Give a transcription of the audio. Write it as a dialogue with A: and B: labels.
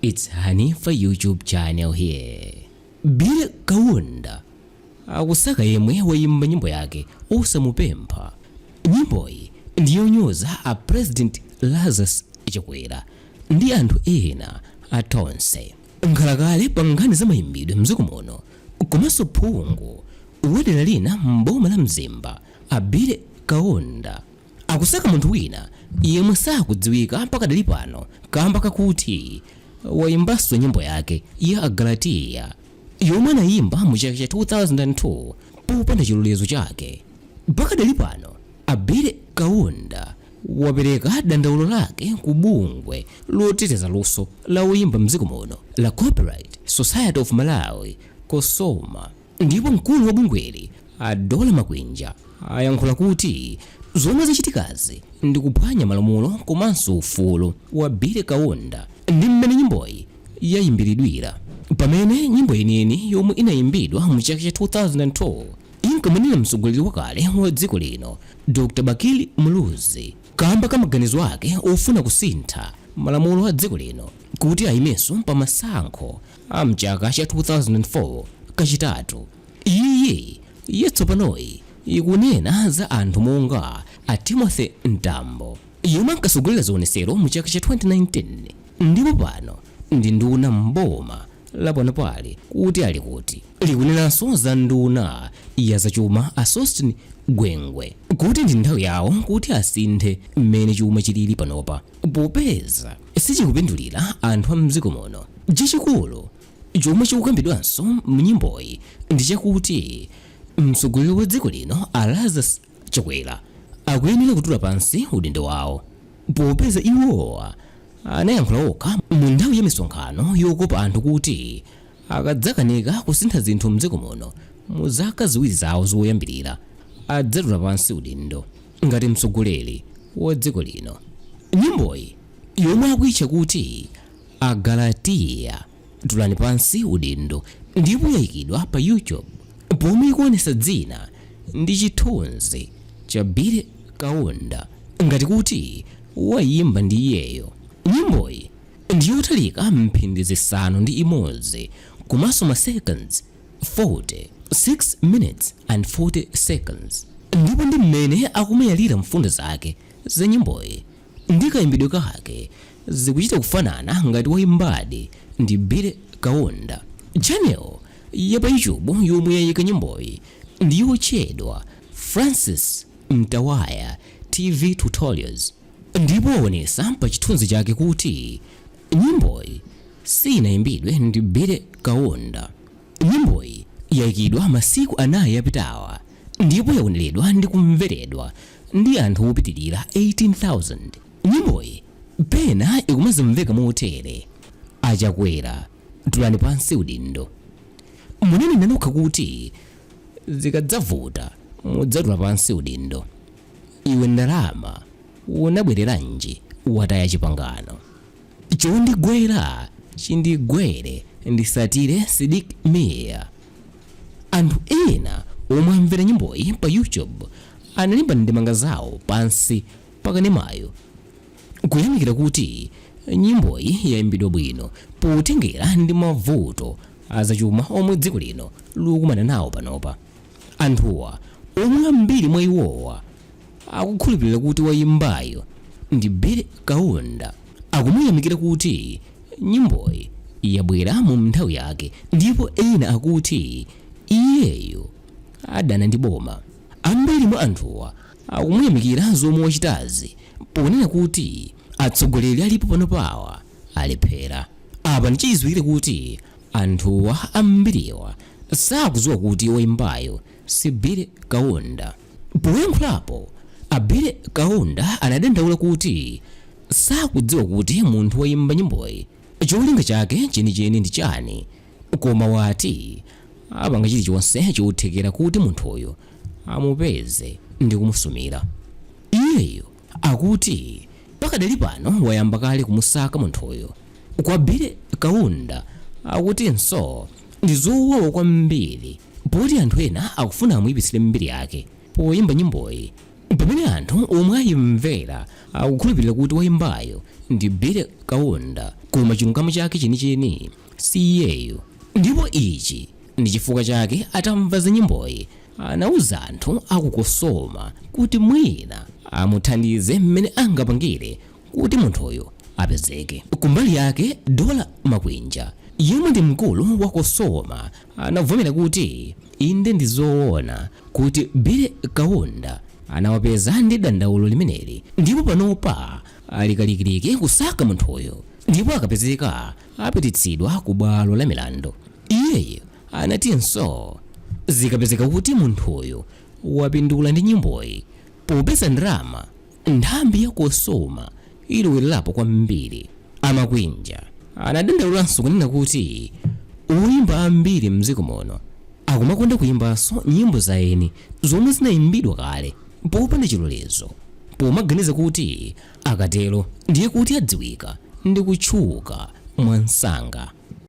A: It's Honey for YouTube channel here. Bila Kaunda Akusaka Yemwe Wayimba nyimbo yake OSAMUPEMPHA. Nyimbo hii ndi Yonyoza a President Lazarus achakwera ndi anthu ena a Tonse. Nkhalakale pa nkhani za mayimbidwe mdziko muno komanso phungu wedera lina mboma la Mzimba abile Kaunda akusaka munthu wina yemwe sakudziwika pakadali pano kamba kakuti wayimbanso nyimbo yake ya Agalatiya yomwe anayimba mu chaka cha 2002 popanda chilolezo chake. Pakadali pano abile Kaunda wapereka dandaulo lake ku bungwe loteteza luso la uyimba mdziko muno la Copyright Society of Malawi kosoma, ndipo mkulu wa bungweli Adola Makwinja ayankhula kuti zomwe zichitikazi ndi kuphwanya malamulo komanso ufulu wa abile Kaunda ndi mmene nyimboyi yayimbiridwira. Pamene nyimbo yeniyeni yomwe inayimbidwa mu chaka cha 2002 inkamanira mtsogoleri wakale wa dziko lino Dr. Bakili Muluzi kamba kamaganizo ake ofuna kusintha malamulo a dziko lino kuti ayimenso pa masankho a mchaka cha 2004 kachitatu. Iye yatsopanoyi ikunena za anthu monga a Timothy Ntambo yomwe ankasogolera zionesero mu chaka cha 2019 ndipo pano ndi nduna mboma lapano pali kuti ali kuti likunenanso za nduna ya zachuma a Sostin Gwengwe kuti ndi nthawi yawo kuti asinthe mmene chuma chilili panopa popeza sichikupindulira anthu a mdziko muno. Chachikulu chomwe chikukambidwanso mnyimboyi ndi chakuti mtsogoleri wa dziko lino Lazarus Chakwera akuyenera kutula pansi udindo wawo popeza iwowa anayankhula okha mu nthawi ya misonkhano yokopa anthu kuti akadzakanika kusintha zinthu mdziko muno mu zaka ziwiri zawo zoyambirira adzatula pansi udindo ngati mtsogoleri wa dziko lino. Nyimboyi yomwe akuyitcha kuti Agalatiya tulani pansi udindo ndipo yayikidwa pa YouTube pomwe ikuonesa dzina ndi chithunzi cha Bile Kaunda ngati kuti wayimba ndi iyeyo. Nyimboyi ndi yotalika mphindi zisanu ndi imodzi komanso ma seconds 6 minutes and 40 seconds ndipo ndi mmene akumayalira mfundo zake za nyimboyi ndi kayimbidwe kake zikuchita kufanana ngati wayimbadi ndi Bile Kaunda. Channel ya pa YouTube yomwe yayika nyimboyi ndi yotchedwa Francis Mtawaya TV Tutorials ndipo waonesa pa chithunzi chake kuti nyimboyi sinayimbidwe ndi Bile Kaunda. Nyimboyi yayikidwa masiku anayi yapitawa ndipo yaoneredwa ndi kumveredwa ndi anthu opitirira 18,000. Nyimboyi pena ikumazimveka motere: achakwera tulani pansi udindo. Munene nanokha kuti zikadzavuta mudzatula pansi udindo. Iwe ndalama unabwereranji wataya chipangano. Chondigwera chindigwere ndisatire Sidik Meya. Anthu ena omwe amvera nyimboyi pa YouTube analimba ndemanga zawo pansi pakanemayo kuyamikira kuti nyimboyi yayimbidwa bwino potengera ndi mavuto azachuma omwe dziko lino likumana nawo panopa. Anthuwa omwe ambiri mwa iwowa akukhulupirira kuti wayimbayo ndi Bile Kaunda akumuyamikira kuti nyimboyi yabwera mu nthawi yake ndipo ena akuti iyeyo adana ndi boma. Ambiri mwa anthuwa akumuyamikira zomwe wachitazi ponena kuti atsogoleri alipo panopawa alephera. Apa ndichizwikire kuti anthuwa ambiriwa sakudziwa kuti wayimbayo si Bile Kaunda. Poyankhulapo Bile Kaunda anadandaula kuti sakudziwa kuti munthu wayimba nyimboyi cholinga chake chenicheni ndi chani, koma wati apanga chilichonse chothekera kuti munthuyo amupeze ndi kumusumira. Iyeyo akuti pakadali pano wayamba kale kumusaka munthuyo. Kwa Bile Kaunda akutinso ndi zowawa kwambiri poti anthu ena akufuna amuyipitsire mbiri yake poyimba nyimboyi pamene anthu omwe ayimvera akukhulupirira kuti woyimbayo ndi Billy Kaunda koma chilungamo chake chenicheni si iyeyo. Ndipo ichi ndi chifukwa chake atamva za nyimboyi anauza anthu akukosoma kuti mwina amuthandize mmene angapangire kuti munthuyo apezeke. Kumbali yake Dola Makwinja yemwe ndi mkulu wa kosoma anavomera kuti inde ndi zoona kuti Billy Kaunda anawapeza ndi dandaulo limeneli, ndipo panopa alikalikiliki kusaka munthuyo, ndipo akapezeka apititsidwa ku bwalo la milandu. Iyeyo anatinso zikapezeka kuti munthuyo wapindula ndi nyimboyi popeza ndalama, nthambi ya kosoma ilowerapo kwambiri. Amakwinja anadandaulanso kunena kuti oyimba ambiri mdziko muno akumakonda kuyimbanso nyimbo za eni zomwe zinayimbidwa kale popanda chilolezo, pomaganiza kuti akatero ndiye kuti adziwika ndi kutchuka mwansanga.